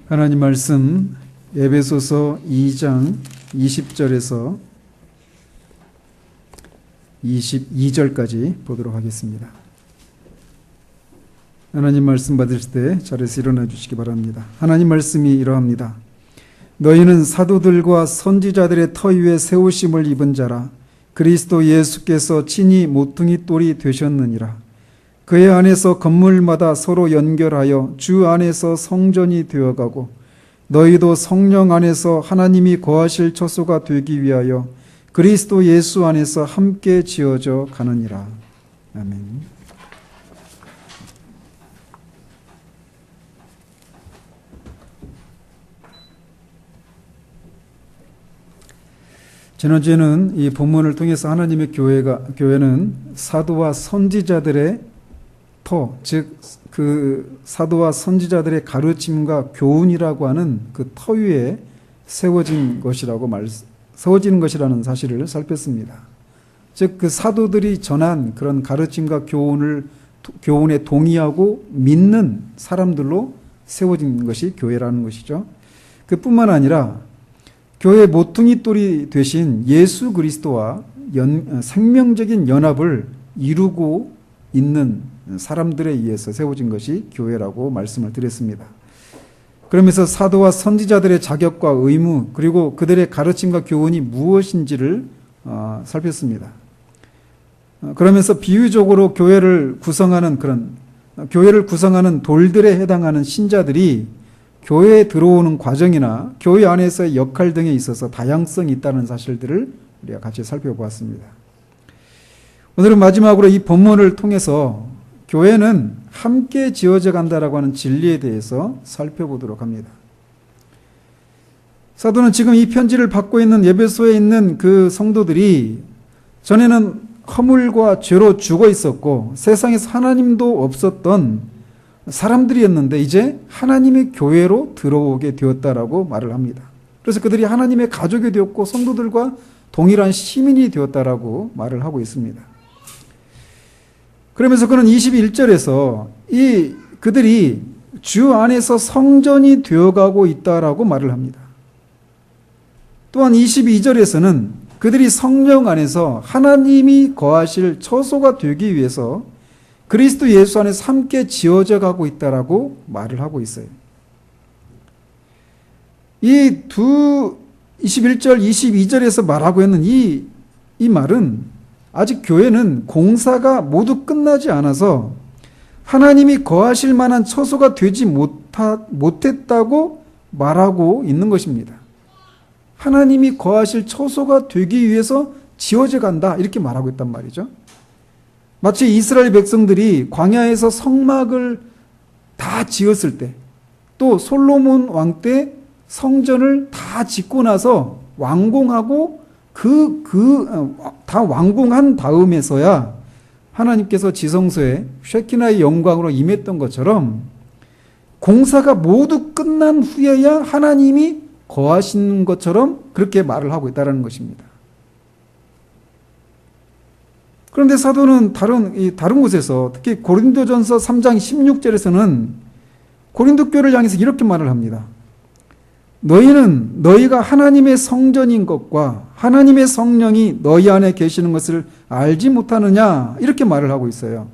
하나님 말씀 에베소서 2장 20절에서 22절까지 보도록 하겠습니다. 하나님 말씀 받으실 때 자리에서 일어나 주시기 바랍니다. 하나님 말씀이 이러합니다. 너희는 사도들과 선지자들의 터 위에 세우심을 입은 자라. 그리스도 예수께서 친히 모퉁이 돌이 되셨느니라. 그의 안에서 건물마다 서로 연결하여 주 안에서 성전이 되어가고 너희도 성령 안에서 하나님이 거하실 처소가 되기 위하여 그리스도 예수 안에서 함께 지어져 가느니라. 아멘. 지난주에는 이 본문을 통해서 하나님의 교회는 사도와 선지자들의 터, 즉 그 사도와 선지자들의 가르침과 교훈이라고 하는 그 터 위에 세워지는 것이라는 사실을 살폈습니다. 즉 그 사도들이 전한 그런 가르침과 교훈에 동의하고 믿는 사람들로 세워진 것이 교회라는 것이죠. 그뿐만 아니라 교회의 모퉁이 돌이 되신 예수 그리스도와 생명적인 연합을 이루고 있는 사람들에 의해서 세워진 것이 교회라고 말씀을 드렸습니다. 그러면서 사도와 선지자들의 자격과 의무 그리고 그들의 가르침과 교훈이 무엇인지를 살폈습니다. 그러면서 비유적으로 교회를 구성하는 돌들에 해당하는 신자들이 교회에 들어오는 과정이나 교회 안에서의 역할 등에 있어서 다양성이 있다는 사실들을 우리가 같이 살펴보았습니다. 오늘은 마지막으로 이 본문을 통해서 교회는 함께 지어져 간다라고 하는 진리에 대해서 살펴보도록 합니다. 사도는 지금 이 편지를 받고 있는 에베소에 있는 그 성도들이 전에는 허물과 죄로 죽어 있었고 세상에서 하나님도 없었던 사람들이었는데 이제 하나님의 교회로 들어오게 되었다라고 말을 합니다. 그래서 그들이 하나님의 가족이 되었고 성도들과 동일한 시민이 되었다라고 말을 하고 있습니다. 그러면서 그는 21절에서 그들이 주 안에서 성전이 되어가고 있다라고 말을 합니다. 또한 22절에서는 그들이 성령 안에서 하나님이 거하실 처소가 되기 위해서 그리스도 예수 안에서 함께 지어져 가고 있다라고 말을 하고 있어요. 이 21절, 22절에서 말하고 있는 이 말은 아직 교회는 공사가 모두 끝나지 않아서 하나님이 거하실 만한 처소가 되지 못했다고 말하고 있는 것입니다. 하나님이 거하실 처소가 되기 위해서 지어져 간다 이렇게 말하고 있단 말이죠. 마치 이스라엘 백성들이 광야에서 성막을 다 지었을 때 또 솔로몬 왕 때 성전을 다 짓고 나서 완공하고 다 완공한 다음에서야 하나님께서 지성소에 쉐키나의 영광으로 임했던 것처럼 공사가 모두 끝난 후에야 하나님이 거하시는 것처럼 그렇게 말을 하고 있다는 것입니다. 그런데 사도는 다른 곳에서 특히 고린도전서 3장 16절에서는 고린도 교회를 향해서 이렇게 말을 합니다. 너희는 너희가 하나님의 성전인 것과 하나님의 성령이 너희 안에 계시는 것을 알지 못하느냐 이렇게 말을 하고 있어요.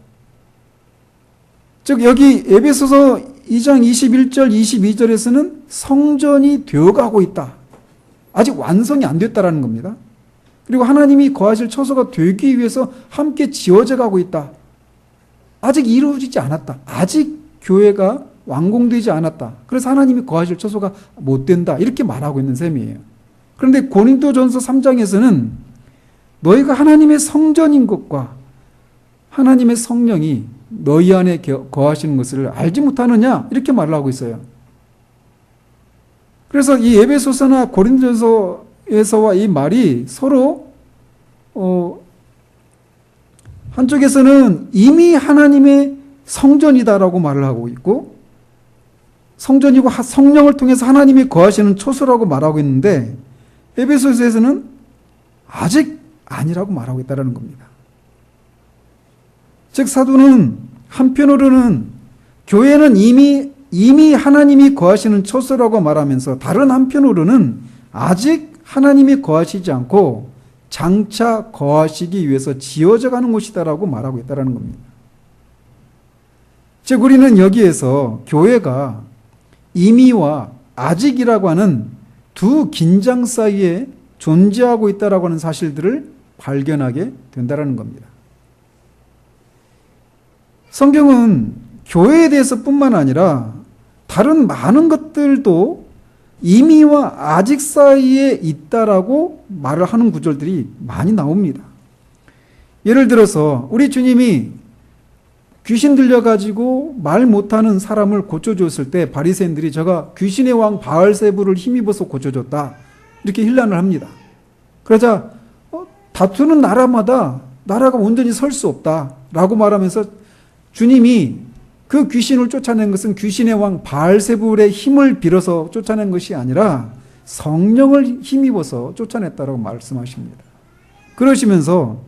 즉 여기 에베소서 2장 21절 22절에서는 성전이 되어가고 있다. 아직 완성이 안 됐다라는 겁니다. 그리고 하나님이 거하실 처소가 되기 위해서 함께 지어져 가고 있다. 아직 이루어지지 않았다. 아직 교회가 완공되지 않았다. 그래서 하나님이 거하실 처소가 못 된다. 이렇게 말하고 있는 셈이에요. 그런데 고린도전서 3장에서는 너희가 하나님의 성전인 것과 하나님의 성령이 너희 안에 거하시는 것을 알지 못하느냐 이렇게 말을 하고 있어요. 그래서 이 에베소서나 고린도전서에서와 이 말이 서로 한쪽에서는 이미 하나님의 성전이다라고 말을 하고 있고 성전이고 성령을 통해서 하나님이 거하시는 처소라고 말하고 있는데 에베소서에서는 아직 아니라고 말하고 있다는 겁니다. 즉 사도는 한편으로는 교회는 이미 이미 하나님이 거하시는 처소라고 말하면서 다른 한편으로는 아직 하나님이 거하시지 않고 장차 거하시기 위해서 지어져 가는 곳이다라고 말하고 있다는 겁니다. 즉 우리는 여기에서 교회가 이미와 아직이라고 하는 두 긴장 사이에 존재하고 있다라고 하는 사실들을 발견하게 된다는 겁니다. 성경은 교회에 대해서뿐만 아니라 다른 많은 것들도 이미와 아직 사이에 있다라고 말을 하는 구절들이 많이 나옵니다. 예를 들어서 우리 주님이 귀신 들려가지고 말 못하는 사람을 고쳐줬을 때 바리새인들이 저가 귀신의 왕 바알세부를 힘입어서 고쳐줬다 이렇게 힐난을 합니다. 그러자 다투는 나라마다 나라가 온전히 설 수 없다라고 말하면서 주님이 그 귀신을 쫓아낸 것은 귀신의 왕 바알세불의 힘을 빌어서 쫓아낸 것이 아니라 성령을 힘입어서 쫓아냈다라고 말씀하십니다. 그러시면서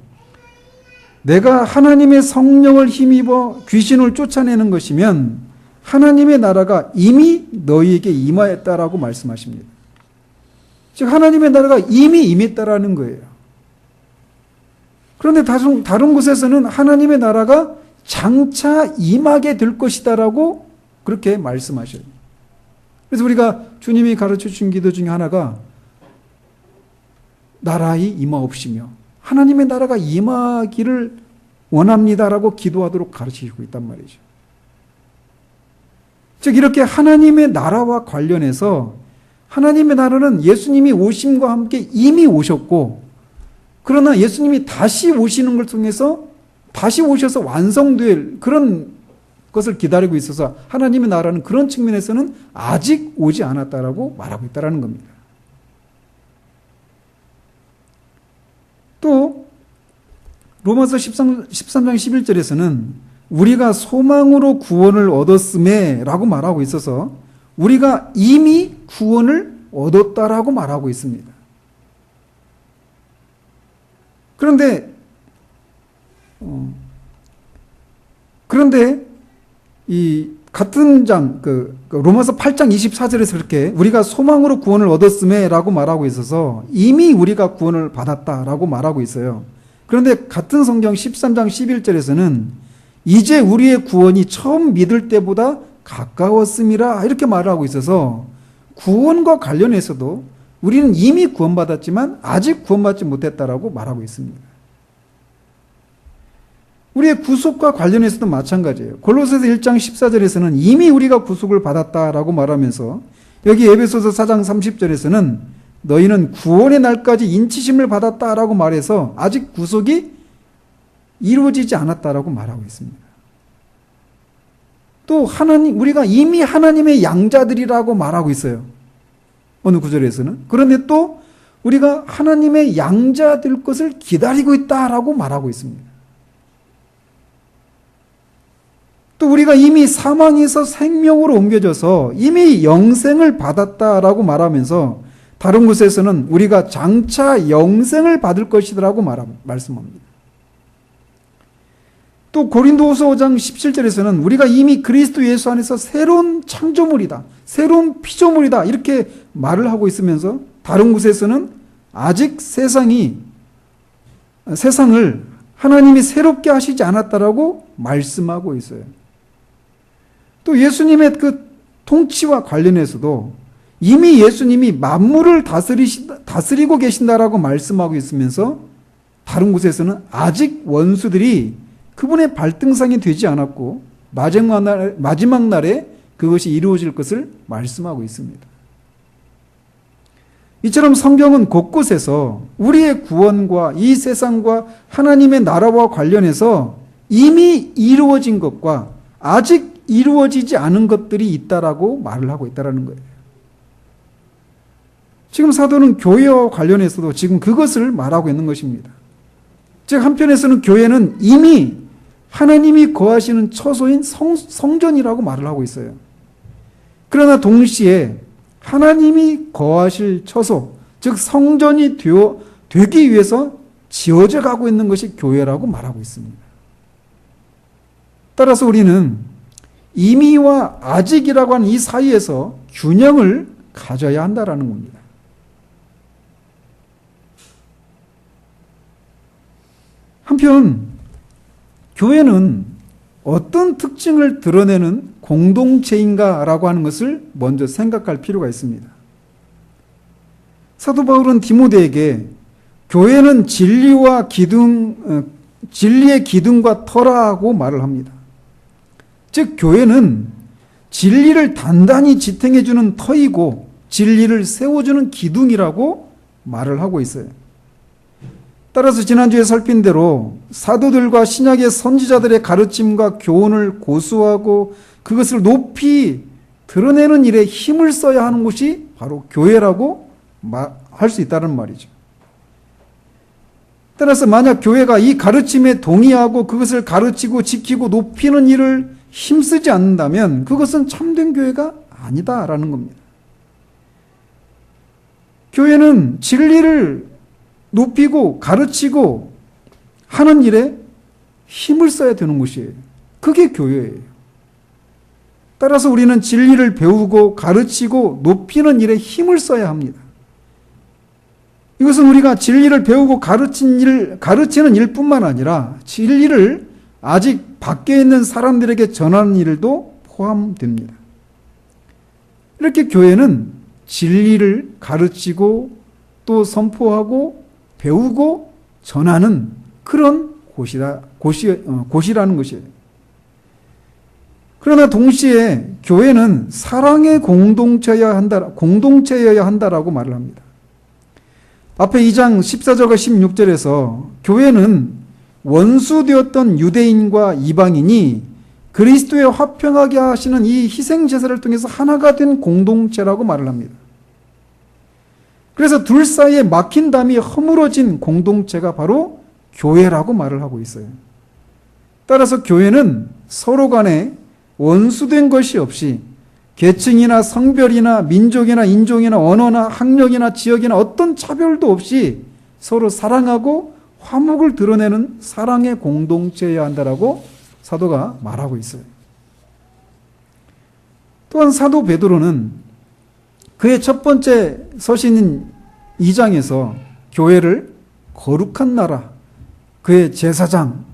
내가 하나님의 성령을 힘입어 귀신을 쫓아내는 것이면 하나님의 나라가 이미 너희에게 임하였다라고 말씀하십니다. 즉 하나님의 나라가 이미 임했다라는 거예요. 그런데 다른 곳에서는 하나님의 나라가 장차 임하게 될 것이다라고 그렇게 말씀하셔요. 그래서 우리가 주님이 가르쳐 준 기도 중에 하나가 나라의 임하옵시며 하나님의 나라가 임하기를 원합니다라고 기도하도록 가르치고 있단 말이죠. 즉 이렇게 하나님의 나라와 관련해서 하나님의 나라는 예수님이 오심과 함께 이미 오셨고 그러나 예수님이 다시 오시는 걸 통해서 다시 오셔서 완성될 그런 것을 기다리고 있어서 하나님의 나라는 그런 측면에서는 아직 오지 않았다라고 말하고 있다는 겁니다. 또 로마서 13장 11절에서는 우리가 소망으로 구원을 얻었음에 라고 말하고 있어서 우리가 이미 구원을 얻었다라고 말하고 있습니다. 그런데 이 같은 장 로마서 8장 24절에서 그렇게 우리가 소망으로 구원을 얻었음에 라고 말하고 있어서 이미 우리가 구원을 받았다라고 말하고 있어요. 그런데 같은 성경 13장 11절에서는 이제 우리의 구원이 처음 믿을 때보다 가까웠음이라 이렇게 말하고 있어서 구원과 관련해서도 우리는 이미 구원받았지만 아직 구원받지 못했다라고 말하고 있습니다. 우리의 구속과 관련해서도 마찬가지예요. 골로새서 1장 14절에서는 이미 우리가 구속을 받았다라고 말하면서 여기 에베소서 4장 30절에서는 너희는 구원의 날까지 인치심을 받았다라고 말해서 아직 구속이 이루어지지 않았다라고 말하고 있습니다. 또 우리가 이미 하나님의 양자들이라고 말하고 있어요. 어느 구절에서는. 그런데 또 우리가 하나님의 양자될 것을 기다리고 있다라고 말하고 있습니다. 또 우리가 이미 사망에서 생명으로 옮겨져서 이미 영생을 받았다라고 말하면서 다른 곳에서는 우리가 장차 영생을 받을 것이라고 말씀합니다. 또 고린도후서 5장 17절에서는 우리가 이미 그리스도 예수 안에서 새로운 창조물이다, 새로운 피조물이다 이렇게 말을 하고 있으면서 다른 곳에서는 아직 세상을 하나님이 새롭게 하시지 않았다라고 말씀하고 있어요. 또 예수님의 그 통치와 관련해서도 이미 예수님이 만물을 다스리고 계신다라고 말씀하고 있으면서 다른 곳에서는 아직 원수들이 그분의 발등상이 되지 않았고 마지막 날에 그것이 이루어질 것을 말씀하고 있습니다. 이처럼 성경은 곳곳에서 우리의 구원과 이 세상과 하나님의 나라와 관련해서 이미 이루어진 것과 아직 이루어지지 않은 것들이 있다라고 말을 하고 있다는 거예요. 지금 사도는 교회와 관련해서도 지금 그것을 말하고 있는 것입니다. 즉 한편에서는 교회는 이미 하나님이 거하시는 처소인 성전이라고 말을 하고 있어요. 그러나 동시에 하나님이 거하실 처소, 즉 성전이 되기 위해서 지어져 가고 있는 것이 교회라고 말하고 있습니다. 따라서 우리는 임의와 아직이라고 하는 이 사이에서 균형을 가져야 한다라는 겁니다. 한편 교회는 어떤 특징을 드러내는 공동체인가라고 하는 것을 먼저 생각할 필요가 있습니다. 사도 바울은 디모데에게 교회는 진리의 기둥과 터라고 말을 합니다. 즉 교회는 진리를 단단히 지탱해주는 터이고 진리를 세워주는 기둥이라고 말을 하고 있어요. 따라서 지난주에 살핀 대로 사도들과 신약의 선지자들의 가르침과 교훈을 고수하고 그것을 높이 드러내는 일에 힘을 써야 하는 곳이 바로 교회라고 할 수 있다는 말이죠. 따라서 만약 교회가 이 가르침에 동의하고 그것을 가르치고 지키고 높이는 일을 힘쓰지 않는다면 그것은 참된 교회가 아니다라는 겁니다. 교회는 진리를 높이고 가르치고 하는 일에 힘을 써야 되는 것이에요. 그게 교회예요. 따라서 우리는 진리를 배우고 가르치고 높이는 일에 힘을 써야 합니다. 이것은 우리가 진리를 배우고 가르치는 일뿐만 아니라 진리를 아직 밖에 있는 사람들에게 전하는 일도 포함됩니다. 이렇게 교회는 진리를 가르치고 또 선포하고 배우고 전하는 그런 곳이라는 것이에요. 그러나 동시에 교회는 사랑의 공동체여야 한다라고 말을 합니다. 앞에 2장 14절과 16절에서 교회는 원수되었던 유대인과 이방인이 그리스도에 화평하게 하시는 이 희생제사를 통해서 하나가 된 공동체라고 말을 합니다. 그래서 둘 사이에 막힌 담이 허물어진 공동체가 바로 교회라고 말을 하고 있어요. 따라서 교회는 서로 간에 원수된 것이 없이 계층이나 성별이나 민족이나 인종이나 언어나 학력이나 지역이나 어떤 차별도 없이 서로 사랑하고 화목을 드러내는 사랑의 공동체여야 한다라고 사도가 말하고 있어요. 또한 사도 베드로는 그의 첫 번째 서신인 2장에서 교회를 거룩한 나라, 그의 제사장,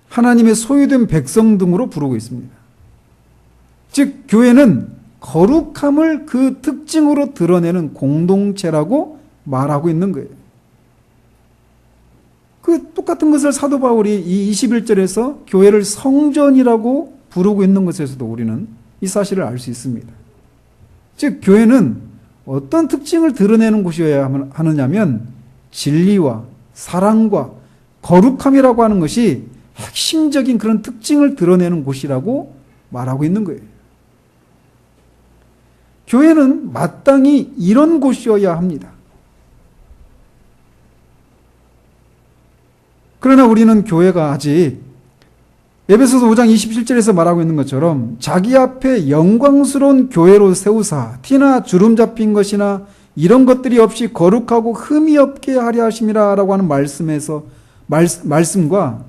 하나님의 소유된 백성 등으로 부르고 있습니다. 즉 교회는 거룩함을 그 특징으로 드러내는 공동체라고 말하고 있는 거예요. 그 똑같은 것을 사도 바울이 이 21절에서 교회를 성전이라고 부르고 있는 것에서도 우리는 이 사실을 알 수 있습니다. 즉 교회는 어떤 특징을 드러내는 곳이어야 하느냐면 진리와 사랑과 거룩함이라고 하는 것이 핵심적인 그런 특징을 드러내는 곳이라고 말하고 있는 거예요. 교회는 마땅히 이런 곳이어야 합니다. 그러나 우리는 교회가 아직 에베소서 5장 27절에서 말하고 있는 것처럼 자기 앞에 영광스러운 교회로 세우사 티나 주름 잡힌 것이나 이런 것들이 없이 거룩하고 흠이 없게 하려 하심이라 라고 하는 말씀과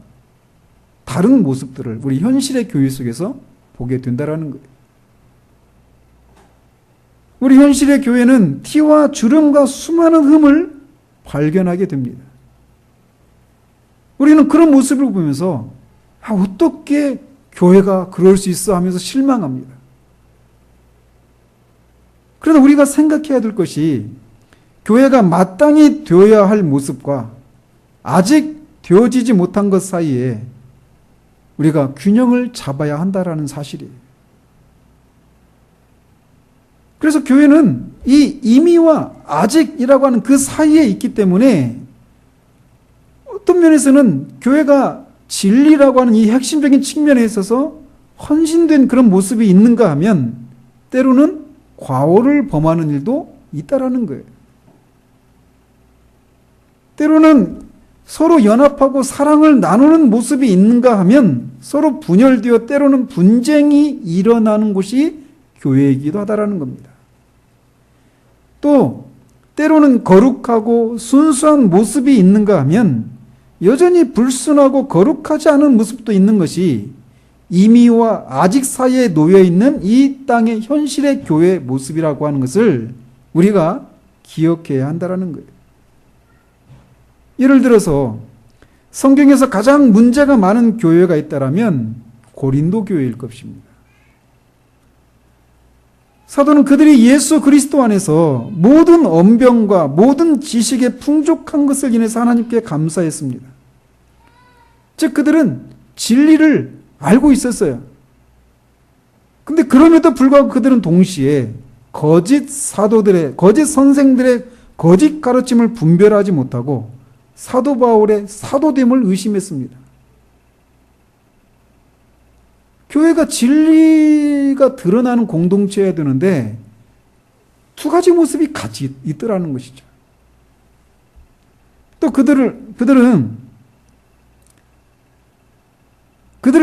다른 모습들을 우리 현실의 교회 속에서 보게 된다는 거예요. 우리 현실의 교회는 티와 주름과 수많은 흠을 발견하게 됩니다. 우리는 그런 모습을 보면서 어떻게 교회가 그럴 수 있어 하면서 실망합니다. 그러나 우리가 생각해야 될 것이 교회가 마땅히 되어야 할 모습과 아직 되어지지 못한 것 사이에 우리가 균형을 잡아야 한다는 사실이에요. 그래서 교회는 이 임의와 아직이라고 하는 그 사이에 있기 때문에 어떤 면에서는 교회가 진리라고 하는 이 핵심적인 측면에 있어서 헌신된 그런 모습이 있는가 하면 때로는 과오를 범하는 일도 있다라는 거예요. 때로는 서로 연합하고 사랑을 나누는 모습이 있는가 하면 서로 분열되어 때로는 분쟁이 일어나는 곳이 교회이기도 하다라는 겁니다. 또 때로는 거룩하고 순수한 모습이 있는가 하면 여전히 불순하고 거룩하지 않은 모습도 있는 것이 이미와 아직 사이에 놓여 있는 이 땅의 현실의 교회의 모습이라고 하는 것을 우리가 기억해야 한다는 거예요. 예를 들어서 성경에서 가장 문제가 많은 교회가 있다면 고린도 교회일 것입니다. 사도는 그들이 예수 그리스도 안에서 모든 언변과 모든 지식의 풍족한 것을 인해서 하나님께 감사했습니다. 즉 그들은 진리를 알고 있었어요. 근데 그럼에도 불구하고 그들은 동시에 거짓 사도들의, 거짓 선생들의 거짓 가르침을 분별하지 못하고 사도 바울의 사도됨을 의심했습니다. 교회가 진리가 드러나는 공동체여야 되는데 두 가지 모습이 같이 있더라는 것이죠. 또 그들을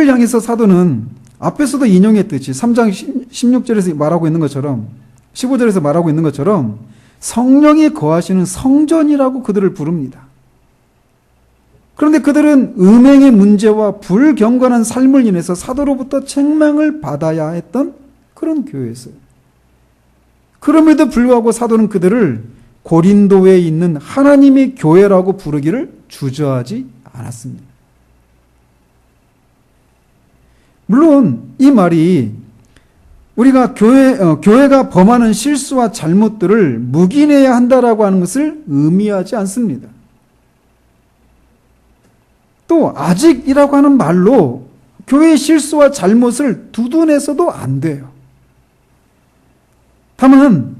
향해서 사도는 앞에서도 인용했듯이 3장 16절에서 말하고 있는 것처럼 15절에서 말하고 있는 것처럼 성령이 거하시는 성전이라고 그들을 부릅니다. 그런데 그들은 음행의 문제와 불경건한 삶을 인해서 사도로부터 책망을 받아야 했던 그런 교회였어요. 그럼에도 불구하고 사도는 그들을 고린도에 있는 하나님의 교회라고 부르기를 주저하지 않았습니다. 물론 이 말이 우리가 교회가 범하는 실수와 잘못들을 묵인해야 한다라고 하는 것을 의미하지 않습니다. 또 아직이라고 하는 말로 교회의 실수와 잘못을 두둔해서도 안 돼요. 다만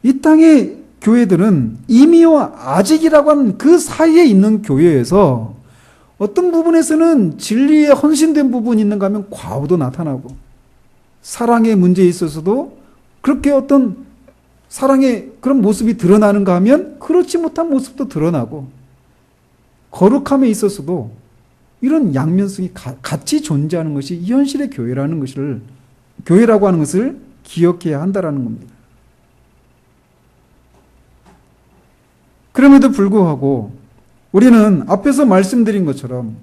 이 땅의 교회들은 이미와 아직이라고 하는 그 사이에 있는 교회에서 어떤 부분에서는 진리에 헌신된 부분이 있는가 하면 과오도 나타나고 사랑의 문제에 있어서도 그렇게 어떤 사랑의 그런 모습이 드러나는가 하면 그렇지 못한 모습도 드러나고 거룩함에 있어서도 이런 양면성이 같이 존재하는 것이 이 현실의 교회라고 하는 것을 기억해야 한다는 겁니다. 그럼에도 불구하고 우리는 앞에서 말씀드린 것처럼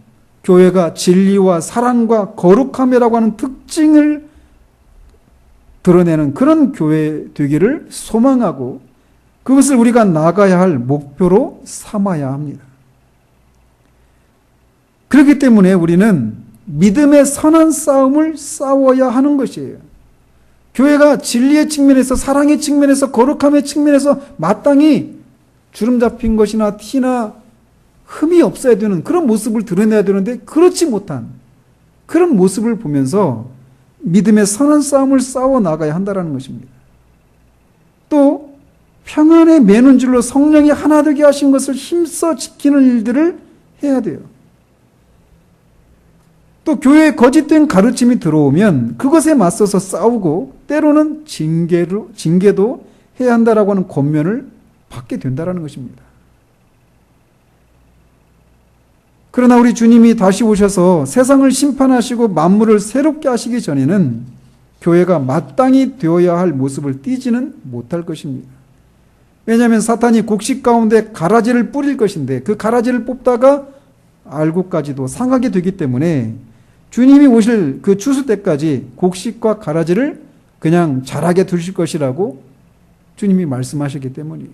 교회가 진리와 사랑과 거룩함이라고 하는 특징을 드러내는 그런 교회 되기를 소망하고 그것을 우리가 나가야 할 목표로 삼아야 합니다. 그렇기 때문에 우리는 믿음의 선한 싸움을 싸워야 하는 것이에요. 교회가 진리의 측면에서, 사랑의 측면에서, 거룩함의 측면에서 마땅히 주름 잡힌 것이나 티나 흠이 없어야 되는 그런 모습을 드러내야 되는데 그렇지 못한 그런 모습을 보면서 믿음의 선한 싸움을 싸워 나가야 한다는 것입니다. 또 평안의 매는줄로 성령이 하나 되게 하신 것을 힘써 지키는 일들을 해야 돼요. 또 교회에 거짓된 가르침이 들어오면 그것에 맞서서 싸우고 때로는 징계도 해야 한다라고 하는 권면을 받게 된다라는 것입니다. 그러나 우리 주님이 다시 오셔서 세상을 심판하시고 만물을 새롭게 하시기 전에는 교회가 마땅히 되어야 할 모습을 띠지는 못할 것입니다. 왜냐하면 사탄이 곡식 가운데 가라지를 뿌릴 것인데 그 가라지를 뽑다가 알고까지도 상하게 되기 때문에 주님이 오실 그 추수 때까지 곡식과 가라지를 그냥 자라게 두실 것이라고 주님이 말씀하셨기 때문이에요.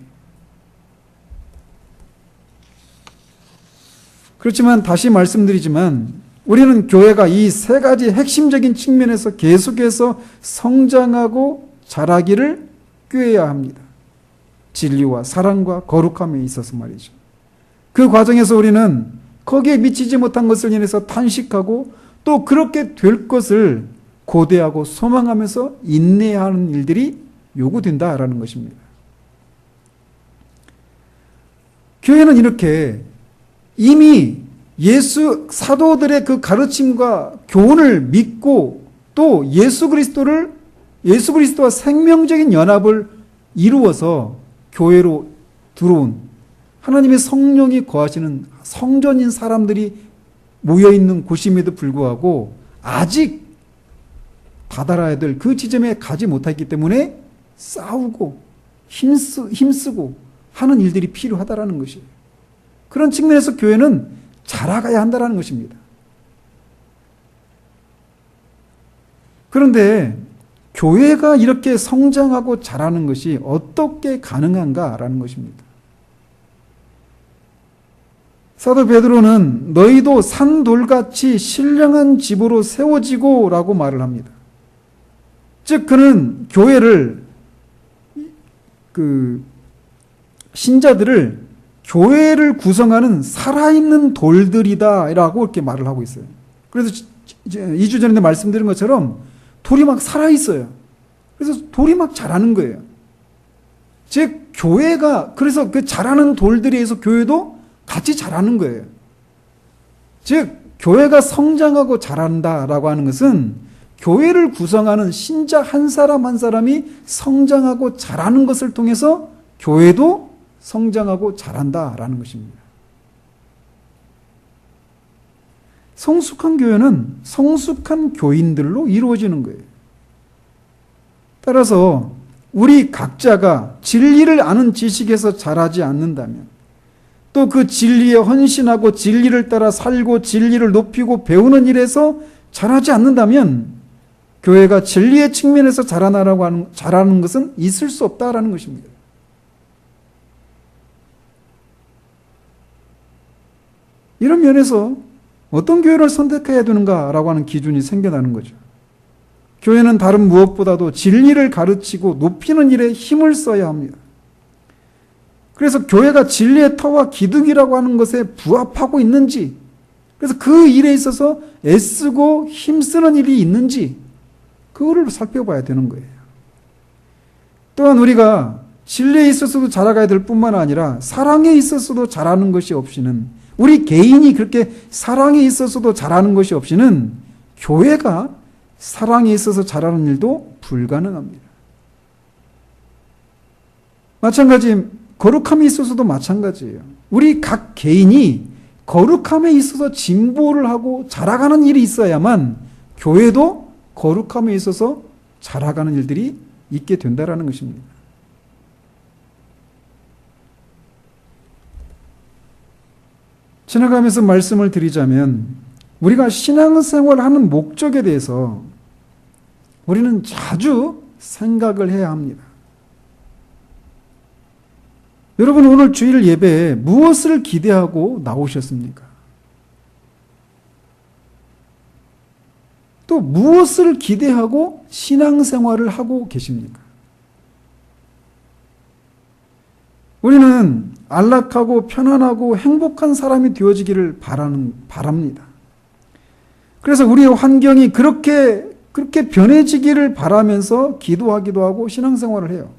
그렇지만 다시 말씀드리지만 우리는 교회가 이 세 가지 핵심적인 측면에서 계속해서 성장하고 자라기를 꾀해야 합니다. 진리와 사랑과 거룩함에 있어서 말이죠. 그 과정에서 우리는 거기에 미치지 못한 것을 인해서 탄식하고 또 그렇게 될 것을 고대하고 소망하면서 인내하는 일들이 요구된다라는 것입니다. 교회는 이렇게 이미 예수 사도들의 그 가르침과 교훈을 믿고 또 예수 그리스도와 생명적인 연합을 이루어서 교회로 들어온 하나님의 성령이 거하시는 성전인 사람들이 모여있는 곳임에도 불구하고 아직 다다라야 될 그 지점에 가지 못했기 때문에 싸우고 힘쓰고 하는 일들이 필요하다라는 것이에요. 그런 측면에서 교회는 자라가야 한다는 것입니다. 그런데 교회가 이렇게 성장하고 자라는 것이 어떻게 가능한가라는 것입니다. 사도 베드로는 너희도 산돌같이 신령한 집으로 세워지고 라고 말을 합니다. 즉 그는 교회를 신자들을 교회를 구성하는 살아있는 돌들이다 라고 이렇게 말을 하고 있어요. 그래서 2주 전에 말씀드린 것처럼 돌이 막 살아있어요. 그래서 돌이 막 자라는 거예요. 즉 교회가 그래서 그 자라는 돌들에 의해서 교회도 같이 자라는 거예요. 즉 교회가 성장하고 자란다라고 하는 것은 교회를 구성하는 신자 한 사람 한 사람이 성장하고 자라는 것을 통해서 교회도 성장하고 자란다라는 것입니다. 성숙한 교회는 성숙한 교인들로 이루어지는 거예요. 따라서 우리 각자가 진리를 아는 지식에서 자라지 않는다면 또 그 진리에 헌신하고 진리를 따라 살고 진리를 높이고 배우는 일에서 자라지 않는다면 교회가 진리의 측면에서 자라는 것은 있을 수 없다라는 것입니다. 이런 면에서 어떤 교회를 선택해야 되는가라고 하는 기준이 생겨나는 거죠. 교회는 다른 무엇보다도 진리를 가르치고 높이는 일에 힘을 써야 합니다. 그래서 교회가 진리의 터와 기둥이라고 하는 것에 부합하고 있는지, 그래서 그 일에 있어서 애쓰고 힘쓰는 일이 있는지 그거를 살펴봐야 되는 거예요. 또한 우리가 진리에 있어서도 자라가야 될 뿐만 아니라 사랑에 있어서도 자라는 것이 없이는, 우리 개인이 그렇게 사랑에 있어서도 자라는 것이 없이는 교회가 사랑에 있어서 자라는 일도 불가능합니다. 마찬가지 거룩함에 있어서도 마찬가지예요. 우리 각 개인이 거룩함에 있어서 진보를 하고 자라가는 일이 있어야만 교회도 거룩함에 있어서 자라가는 일들이 있게 된다는 것입니다. 지나가면서 말씀을 드리자면 우리가 신앙생활을 하는 목적에 대해서 우리는 자주 생각을 해야 합니다. 여러분 오늘 주일 예배에 무엇을 기대하고 나오셨습니까? 또 무엇을 기대하고 신앙생활을 하고 계십니까? 우리는 안락하고 편안하고 행복한 사람이 되어지기를 바랍니다. 그래서 우리의 환경이 그렇게 변해지기를 바라면서 기도하기도 하고 신앙생활을 해요.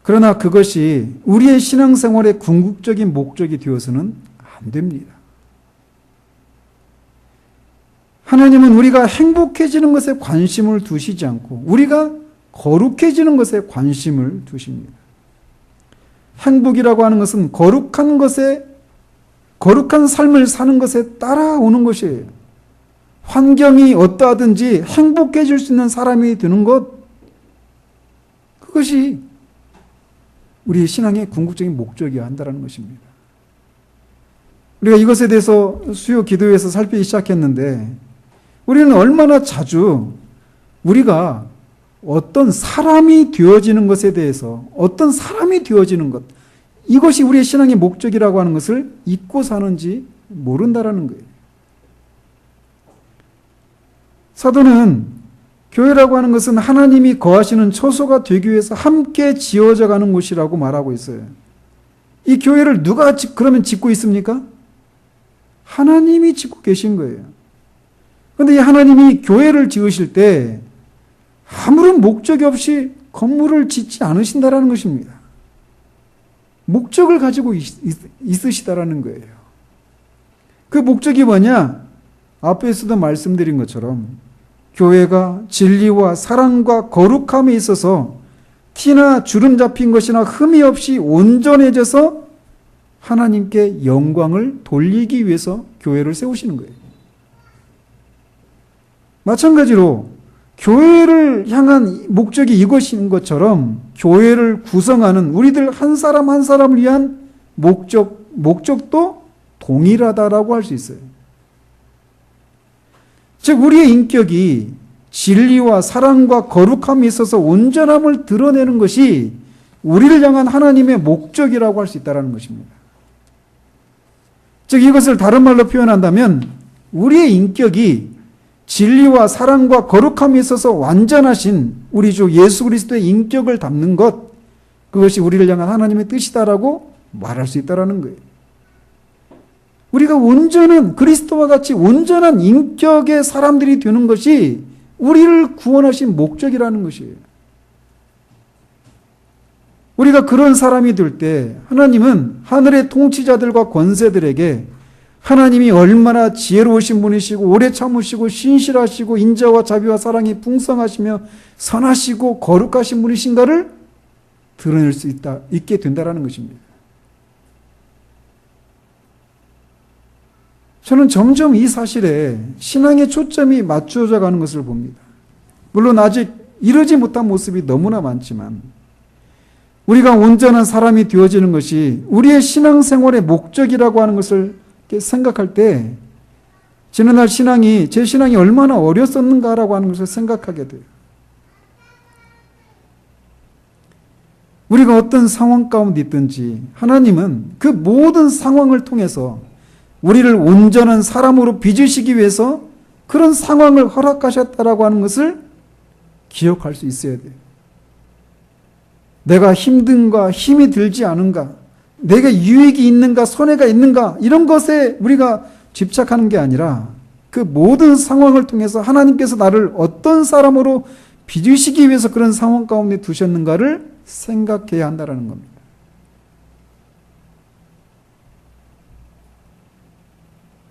그러나 그것이 우리의 신앙생활의 궁극적인 목적이 되어서는 안 됩니다. 하나님은 우리가 행복해지는 것에 관심을 두시지 않고 우리가 거룩해지는 것에 관심을 두십니다. 행복이라고 하는 것은 거룩한 삶을 사는 것에 따라오는 것이에요. 환경이 어떠하든지 행복해질 수 있는 사람이 되는 것, 그것이 우리의 신앙의 궁극적인 목적이어야 한다는 것입니다. 우리가 이것에 대해서 수요 기도회에서 살피기 시작했는데 우리는 얼마나 자주 우리가 어떤 사람이 되어지는 것에 대해서 어떤 사람이 되어지는 것, 이것이 우리의 신앙의 목적이라고 하는 것을 잊고 사는지 모른다라는 거예요. 사도는 교회라고 하는 것은 하나님이 거하시는 처소가 되기 위해서 함께 지어져 가는 곳이라고 말하고 있어요. 이 교회를 누가 그러면 짓고 있습니까? 하나님이 짓고 계신 거예요. 그런데 이 하나님이 교회를 지으실 때 아무런 목적이 없이 건물을 짓지 않으신다라는 것입니다. 목적을 가지고 있으시다라는 거예요. 그 목적이 뭐냐? 앞에서도 말씀드린 것처럼 교회가 진리와 사랑과 거룩함에 있어서 티나 주름 잡힌 것이나 흠이 없이 온전해져서 하나님께 영광을 돌리기 위해서 교회를 세우시는 거예요. 마찬가지로 교회를 향한 목적이 이것인 것처럼 교회를 구성하는 우리들 한 사람 한 사람을 위한 목적도 동일하다라고 할 수 있어요. 즉 우리의 인격이 진리와 사랑과 거룩함에 있어서 온전함을 드러내는 것이 우리를 향한 하나님의 목적이라고 할 수 있다는 것입니다. 즉 이것을 다른 말로 표현한다면 우리의 인격이 진리와 사랑과 거룩함에 있어서 완전하신 우리 주 예수 그리스도의 인격을 담는 것, 그것이 우리를 향한 하나님의 뜻이다라고 말할 수 있다는 거예요. 우리가 온전한 그리스도와 같이 온전한 인격의 사람들이 되는 것이 우리를 구원하신 목적이라는 것이에요. 우리가 그런 사람이 될 때 하나님은 하늘의 통치자들과 권세들에게 하나님이 얼마나 지혜로우신 분이시고 오래 참으시고 신실하시고 인자와 자비와 사랑이 풍성하시며 선하시고 거룩하신 분이신가를 드러낼 수 있게 된다는 것입니다. 저는 점점 이 사실에 신앙의 초점이 맞추어져 가는 것을 봅니다. 물론 아직 이루지 못한 모습이 너무나 많지만 우리가 온전한 사람이 되어지는 것이 우리의 신앙생활의 목적이라고 하는 것을 생각할 때 지난날 제 신앙이 얼마나 어렸었는가라고 하는 것을 생각하게 돼요. 우리가 어떤 상황 가운데 있든지 하나님은 그 모든 상황을 통해서 우리를 온전한 사람으로 빚으시기 위해서 그런 상황을 허락하셨다라고 하는 것을 기억할 수 있어야 돼요. 내가 힘든가 힘이 들지 않은가 내게 유익이 있는가 손해가 있는가 이런 것에 우리가 집착하는 게 아니라 그 모든 상황을 통해서 하나님께서 나를 어떤 사람으로 빚으시기 위해서 그런 상황 가운데 두셨는가를 생각해야 한다는 겁니다.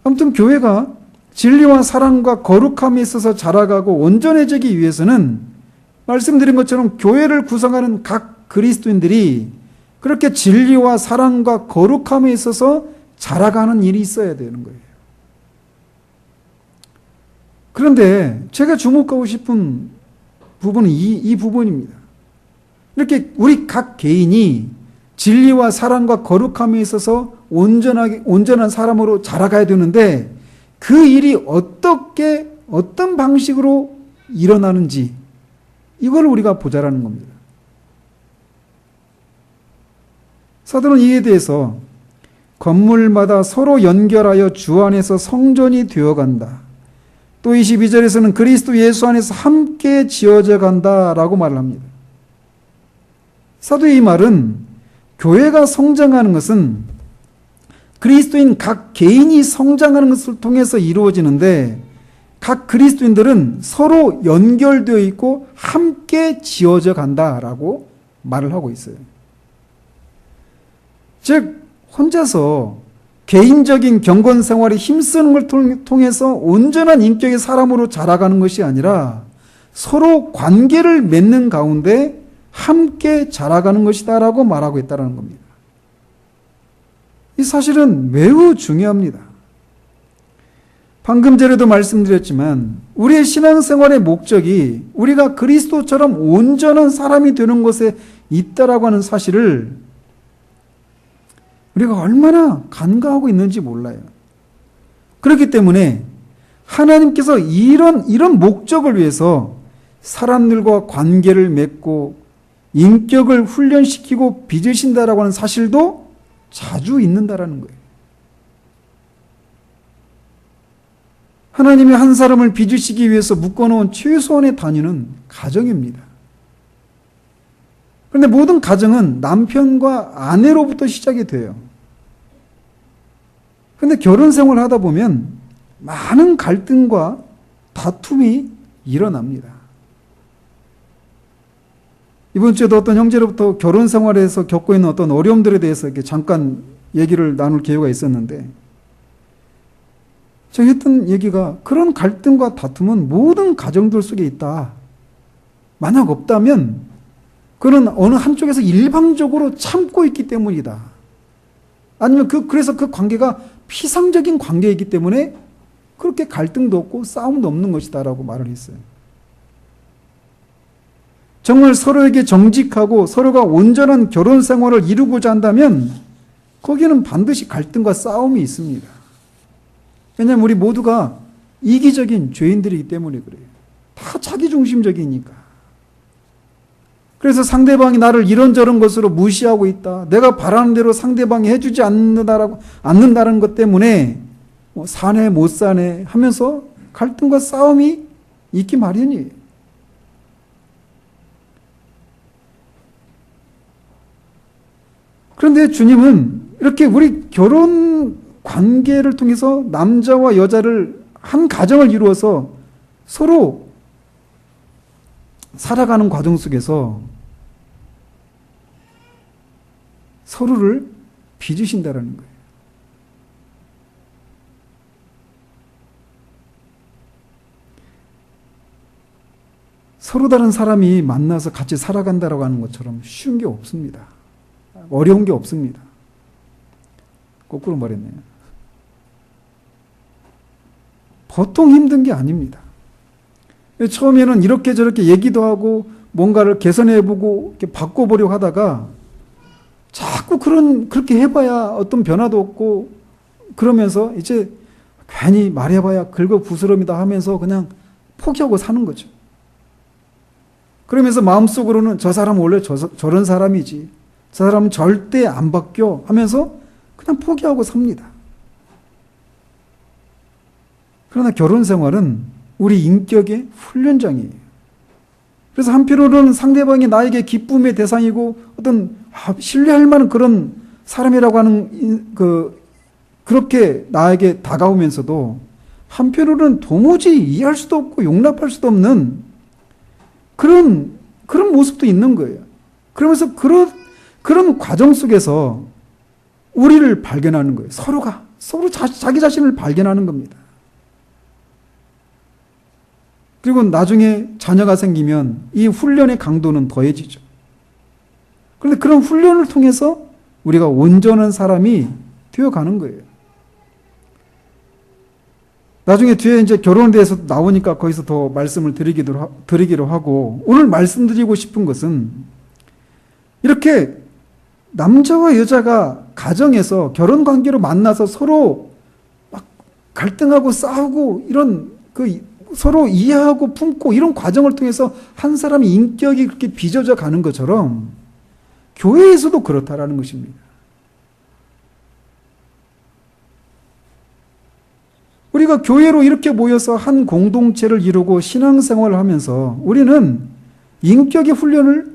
아무튼 교회가 진리와 사랑과 거룩함에 있어서 자라가고 온전해지기 위해서는 말씀드린 것처럼 교회를 구성하는 각 그리스도인들이 그렇게 진리와 사랑과 거룩함에 있어서 자라가는 일이 있어야 되는 거예요. 그런데 제가 주목하고 싶은 부분은 이 부분입니다. 이렇게 우리 각 개인이 진리와 사랑과 거룩함에 있어서 온전한 사람으로 자라가야 되는데 그 일이 어떤 방식으로 일어나는지 이걸 우리가 보자라는 겁니다. 사도는 이에 대해서 건물마다 서로 연결하여 주 안에서 성전이 되어간다. 또 22절에서는 그리스도 예수 안에서 함께 지어져 간다라고 말을 합니다. 사도의 이 말은 교회가 성장하는 것은 그리스도인 각 개인이 성장하는 것을 통해서 이루어지는데 각 그리스도인들은 서로 연결되어 있고 함께 지어져 간다라고 말을 하고 있어요. 즉 혼자서 개인적인 경건 생활에 힘쓰는 걸 통해서 온전한 인격의 사람으로 자라가는 것이 아니라 서로 관계를 맺는 가운데 함께 자라가는 것이다라고 말하고 있다는 겁니다. 이 사실은 매우 중요합니다. 방금 전에도 말씀드렸지만 우리의 신앙생활의 목적이 우리가 그리스도처럼 온전한 사람이 되는 것에 있다라고 하는 사실을 우리가 얼마나 간과하고 있는지 몰라요. 그렇기 때문에 하나님께서 이런 목적을 위해서 사람들과 관계를 맺고 인격을 훈련시키고 빚으신다라고 하는 사실도 자주 있는다라는 거예요. 하나님이 한 사람을 빚으시기 위해서 묶어놓은 최소한의 단위는 가정입니다. 그런데 모든 가정은 남편과 아내로부터 시작이 돼요. 그런데 결혼 생활을 하다 보면 많은 갈등과 다툼이 일어납니다. 이번 주에도 어떤 형제로부터 결혼 생활에서 겪고 있는 어떤 어려움들에 대해서 이렇게 잠깐 얘기를 나눌 기회가 있었는데 제가 했던 얘기가 그런 갈등과 다툼은 모든 가정들 속에 있다. 만약 없다면 그는 어느 한쪽에서 일방적으로 참고 있기 때문이다. 아니면 그래서 그 관계가 피상적인 관계이기 때문에 그렇게 갈등도 없고 싸움도 없는 것이다라고 말을 했어요. 정말 서로에게 정직하고 서로가 온전한 결혼 생활을 이루고자 한다면 거기는 반드시 갈등과 싸움이 있습니다. 왜냐하면 우리 모두가 이기적인 죄인들이기 때문에 그래요. 다 자기중심적이니까. 그래서 상대방이 나를 이런저런 것으로 무시하고 있다. 내가 바라는 대로 상대방이 해주지 않는다는 것 때문에 뭐 사네 못 사네 하면서 갈등과 싸움이 있기 마련이에요. 그런데 주님은 이렇게 우리 결혼 관계를 통해서 남자와 여자를 한 가정을 이루어서 서로 살아가는 과정 속에서 서로를 빚으신다라는 거예요. 서로 다른 사람이 만나서 같이 살아간다라고 하는 것처럼 쉬운 게 없습니다. 어려운 게 없습니다. 거꾸로 말했네요. 보통 힘든 게 아닙니다. 처음에는 이렇게 저렇게 얘기도 하고 뭔가를 개선해보고 이렇게 바꿔보려고 하다가 자꾸 그렇게 해봐야 어떤 변화도 없고 그러면서 이제 괜히 말해봐야 긁어부스럼이다 하면서 그냥 포기하고 사는 거죠. 그러면서 마음속으로는 저 사람은 원래 저런 사람이지. 저 사람은 절대 안 바뀌어 하면서 그냥 포기하고 삽니다. 그러나 결혼 생활은 우리 인격의 훈련장이에요. 그래서 한편으로는 상대방이 나에게 기쁨의 대상이고 어떤 신뢰할 만한 그런 사람이라고 하는 그렇게 나에게 다가오면서도 한편으로는 도무지 이해할 수도 없고 용납할 수도 없는 그런 모습도 있는 거예요. 그러면서 그런 과정 속에서 우리를 발견하는 거예요. 서로 자기 자신을 발견하는 겁니다. 그리고 나중에 자녀가 생기면 이 훈련의 강도는 더해지죠. 그런데 그런 훈련을 통해서 우리가 온전한 사람이 되어가는 거예요. 나중에 뒤에 이제 결혼에 대해서 나오니까 거기서 더 말씀을 드리기로 하고, 오늘 말씀드리고 싶은 것은 이렇게 남자와 여자가 가정에서 결혼 관계로 만나서 서로 막 갈등하고 싸우고 이런 서로 이해하고 품고 이런 과정을 통해서 한 사람의 인격이 그렇게 빚어져 가는 것처럼 교회에서도 그렇다라는 것입니다. 우리가 교회로 이렇게 모여서 한 공동체를 이루고 신앙생활을 하면서 우리는 인격의 훈련을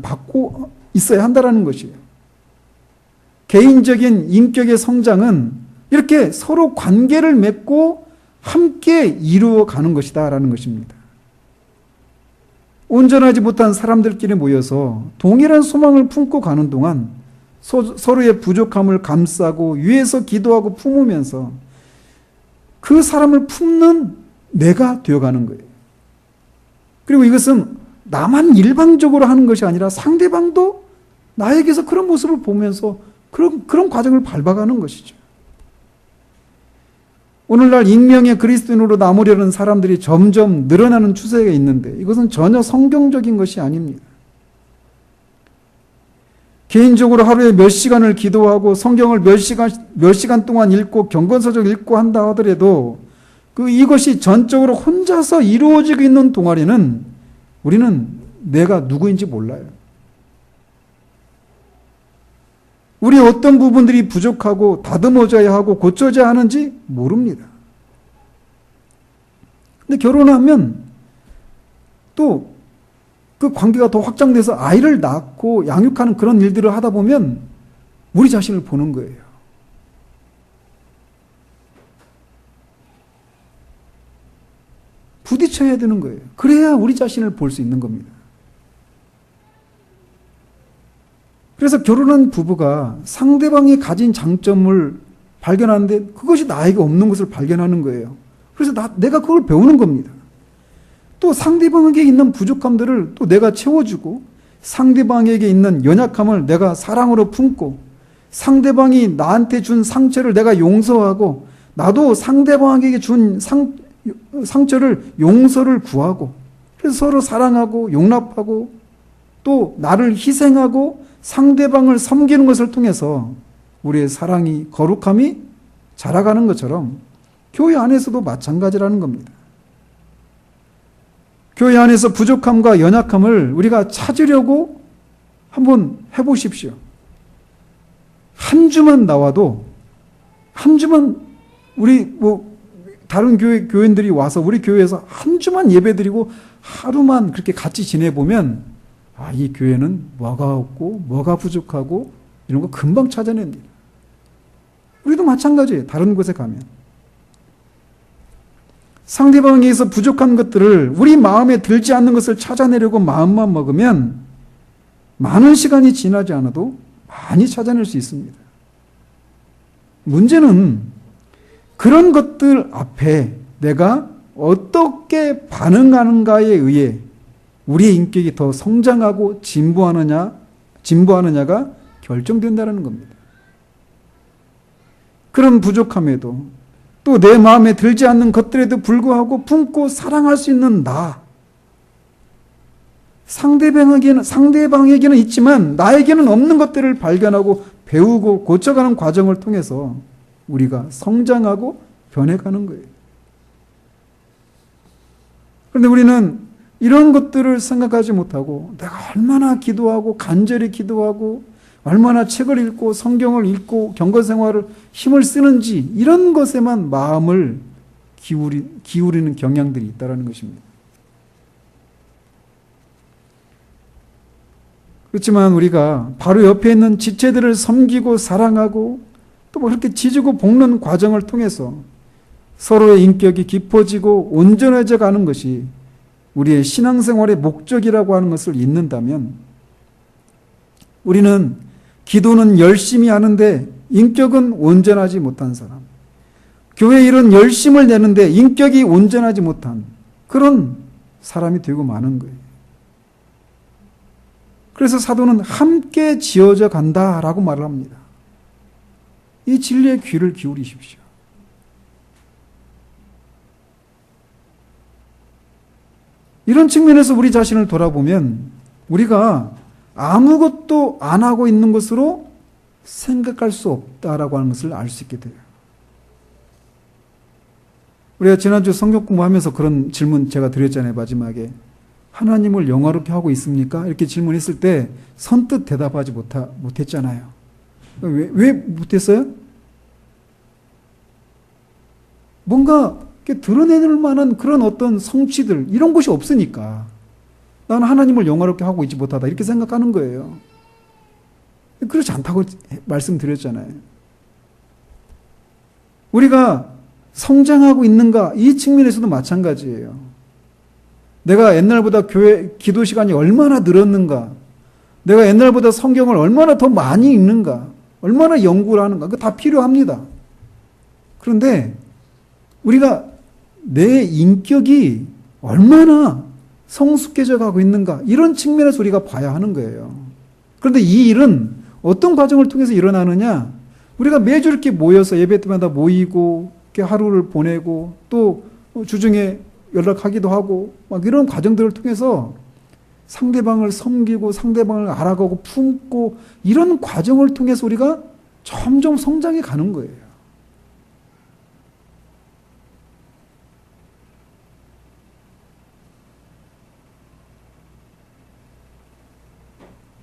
받고 있어야 한다는 것이에요. 개인적인 인격의 성장은 이렇게 서로 관계를 맺고 함께 이루어 가는 것이다 라는 것입니다. 온전하지 못한 사람들끼리 모여서 동일한 소망을 품고 가는 동안 서로의 부족함을 감싸고 위에서 기도하고 품으면서 그 사람을 품는 내가 되어가는 거예요. 그리고 이것은 나만 일방적으로 하는 것이 아니라 상대방도 나에게서 그런 모습을 보면서 그런 과정을 밟아가는 것이죠. 오늘날 익명의 그리스도인으로 남으려는 사람들이 점점 늘어나는 추세가 있는데 이것은 전혀 성경적인 것이 아닙니다. 개인적으로 하루에 몇 시간을 기도하고 성경을 몇 시간 동안 읽고 경건서적 읽고 한다 하더라도 이것이 전적으로 혼자서 이루어지고 있는 동안에는 우리는 내가 누구인지 몰라요. 우리 어떤 부분들이 부족하고 다듬어져야 하고 고쳐져야 하는지 모릅니다. 근데 결혼하면 또 그 관계가 더 확장돼서 아이를 낳고 양육하는 그런 일들을 하다 보면 우리 자신을 보는 거예요. 부딪혀야 되는 거예요. 그래야 우리 자신을 볼 수 있는 겁니다. 그래서 결혼한 부부가 상대방이 가진 장점을 발견하는데 그것이 나에게 없는 것을 발견하는 거예요. 그래서 내가 그걸 배우는 겁니다. 또 상대방에게 있는 부족함들을 또 내가 채워주고 상대방에게 있는 연약함을 내가 사랑으로 품고 상대방이 나한테 준 상처를 내가 용서하고 나도 상대방에게 준 상처를 용서를 구하고 그래서 서로 사랑하고 용납하고 또 나를 희생하고 상대방을 섬기는 것을 통해서 우리의 사랑이 거룩함이 자라가는 것처럼 교회 안에서도 마찬가지라는 겁니다. 교회 안에서 부족함과 연약함을 우리가 찾으려고 한번 해보십시오. 한 주만 나와도, 한 주만 우리 다른 교인들이 와서 우리 교회에서 한 주만 예배드리고 하루만 그렇게 같이 지내보면, 아, 이 교회는 뭐가 없고 뭐가 부족하고 이런 거 금방 찾아냅니다. 우리도 마찬가지예요. 다른 곳에 가면. 상대방에게서 부족한 것들을 우리 마음에 들지 않는 것을 찾아내려고 마음만 먹으면 많은 시간이 지나지 않아도 많이 찾아낼 수 있습니다. 문제는 그런 것들 앞에 내가 어떻게 반응하는가에 의해 우리의 인격이 더 성장하고 진보하느냐가 결정된다는 겁니다. 그런 부족함에도 또 내 마음에 들지 않는 것들에도 불구하고 품고 사랑할 수 있는 나. 상대방에게는 있지만 나에게는 없는 것들을 발견하고 배우고 고쳐가는 과정을 통해서 우리가 성장하고 변해가는 거예요. 그런데 우리는 이런 것들을 생각하지 못하고 내가 얼마나 기도하고 간절히 기도하고 얼마나 책을 읽고 성경을 읽고 경건생활을 힘을 쓰는지 이런 것에만 마음을 기울이는 경향들이 있다는 것입니다. 그렇지만 우리가 바로 옆에 있는 지체들을 섬기고 사랑하고 또 그렇게 지지고 볶는 과정을 통해서 서로의 인격이 깊어지고 온전해져 가는 것이 우리의 신앙생활의 목적이라고 하는 것을 잊는다면 우리는 기도는 열심히 하는데 인격은 온전하지 못한 사람, 교회에 이런 열심을 내는데 인격이 온전하지 못한 그런 사람이 되고 마는 거예요. 그래서 사도는 함께 지어져 간다라고 말을 합니다. 이 진리의 귀를 기울이십시오. 이런 측면에서 우리 자신을 돌아보면 우리가 아무것도 안 하고 있는 것으로 생각할 수 없다라고 하는 것을 알 수 있게 돼요. 우리가 지난주 성경 공부하면서 그런 질문 제가 드렸잖아요. 마지막에 하나님을 영화롭게 하고 있습니까? 이렇게 질문했을 때 선뜻 대답하지 못했잖아요. 왜 못했어요? 뭔가 드러내는 만한 그런 어떤 성취들 이런 것이 없으니까 나는 하나님을 영화롭게 하고 있지 못하다 이렇게 생각하는 거예요. 그렇지 않다고 말씀드렸잖아요. 우리가 성장하고 있는가 이 측면에서도 마찬가지예요. 내가 옛날보다 교회 기도 시간이 얼마나 늘었는가, 내가 옛날보다 성경을 얼마나 더 많이 읽는가, 얼마나 연구를 하는가, 그거 다 필요합니다. 그런데 우리가 내 인격이 얼마나 성숙해져 가고 있는가 이런 측면에서 우리가 봐야 하는 거예요. 그런데 이 일은 어떤 과정을 통해서 일어나느냐, 우리가 매주 이렇게 모여서 예배 때마다 모이고 이렇게 하루를 보내고 또 주중에 연락하기도 하고 막 이런 과정들을 통해서 상대방을 섬기고 상대방을 알아가고 품고 이런 과정을 통해서 우리가 점점 성장해 가는 거예요.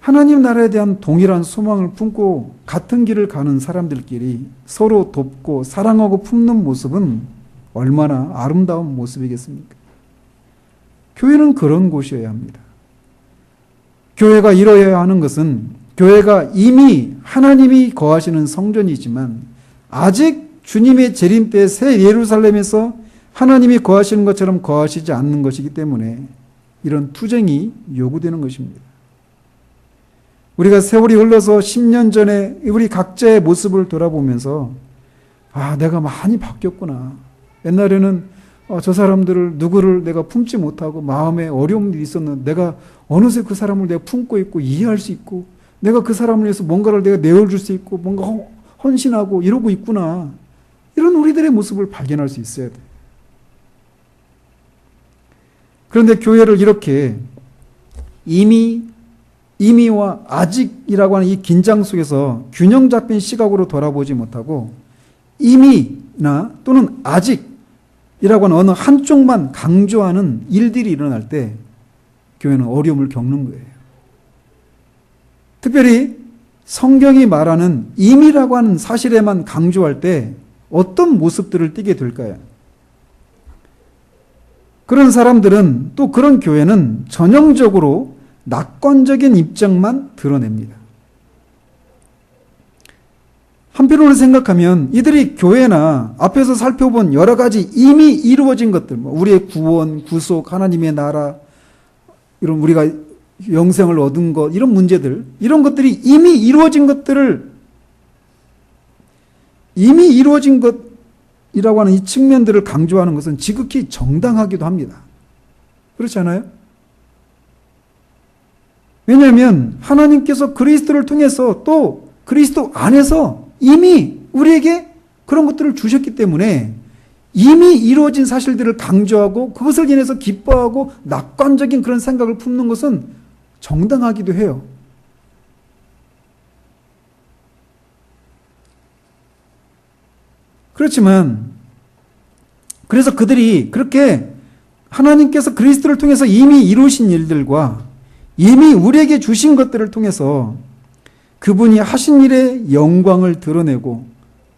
하나님 나라에 대한 동일한 소망을 품고 같은 길을 가는 사람들끼리 서로 돕고 사랑하고 품는 모습은 얼마나 아름다운 모습이겠습니까? 교회는 그런 곳이어야 합니다. 교회가 이루어야 하는 것은 교회가 이미 하나님이 거하시는 성전이지만 아직 주님의 재림 때 새 예루살렘에서 하나님이 거하시는 것처럼 거하시지 않는 것이기 때문에 이런 투쟁이 요구되는 것입니다. 우리가 세월이 흘러서 10년 전에 우리 각자의 모습을 돌아보면서 아, 내가 많이 바뀌었구나. 옛날에는 저 사람들을 누구를 내가 품지 못하고 마음에 어려움이 있었는데 내가 어느새 그 사람을 내가 품고 있고 이해할 수 있고 내가 그 사람을 위해서 뭔가를 내가 내어줄 수 있고 뭔가 헌신하고 이러고 있구나. 이런 우리들의 모습을 발견할 수 있어야 돼. 그런데 교회를 이렇게 이미와 아직이라고 하는 이 긴장 속에서 균형 잡힌 시각으로 돌아보지 못하고 이미 또는 아직이라고 하는 어느 한쪽만 강조하는 일들이 일어날 때 교회는 어려움을 겪는 거예요. 특별히 성경이 말하는 임이라고 하는 사실에만 강조할 때 어떤 모습들을 띠게 될까요? 그런 사람들은, 또 그런 교회는 전형적으로 낙관적인 입장만 드러냅니다. 한편으로 생각하면 이들이 교회나 앞에서 살펴본 여러 가지 이미 이루어진 것들, 우리의 구원, 구속, 하나님의 나라, 이런 우리가 영생을 얻은 것, 이런 문제들, 이런 것들이 이미 이루어진 것들을, 이미 이루어진 것이라고 하는 이 측면들을 강조하는 것은 지극히 정당하기도 합니다. 그렇지 않아요? 왜냐하면 하나님께서 그리스도를 통해서 또 그리스도 안에서 이미 우리에게 그런 것들을 주셨기 때문에 이미 이루어진 사실들을 강조하고 그것을 인해서 기뻐하고 낙관적인 그런 생각을 품는 것은 정당하기도 해요. 그렇지만 그래서 그들이 그렇게 하나님께서 그리스도를 통해서 이미 이루신 일들과 이미 우리에게 주신 것들을 통해서 그분이 하신 일의 영광을 드러내고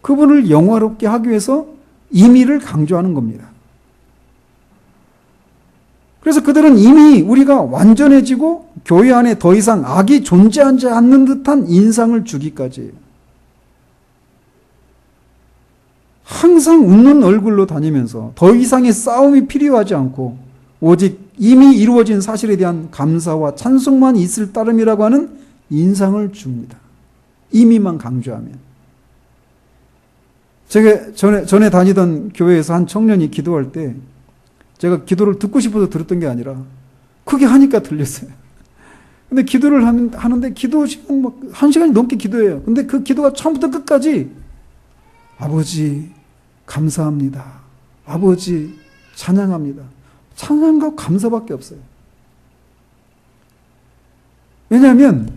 그분을 영화롭게 하기 위해서 임의를 강조하는 겁니다. 그래서 그들은 이미 우리가 완전해지고 교회 안에 더 이상 악이 존재하지 않는 듯한 인상을 주기까지 해요. 항상 웃는 얼굴로 다니면서 더 이상의 싸움이 필요하지 않고 오직 이미 이루어진 사실에 대한 감사와 찬송만 있을 따름이라고 하는 인상을 줍니다. 이미만 강조하면. 제가 전에 다니던 교회에서 한 청년이 기도할 때 제가 기도를 듣고 싶어서 들었던 게 아니라 크게 하니까 들렸어요. 근데 기도를 하는데 기도 시간 막 1시간이 넘게 기도해요. 근데 그 기도가 처음부터 끝까지 아버지 감사합니다. 아버지 찬양합니다. 찬양과 감사밖에 없어요. 왜냐하면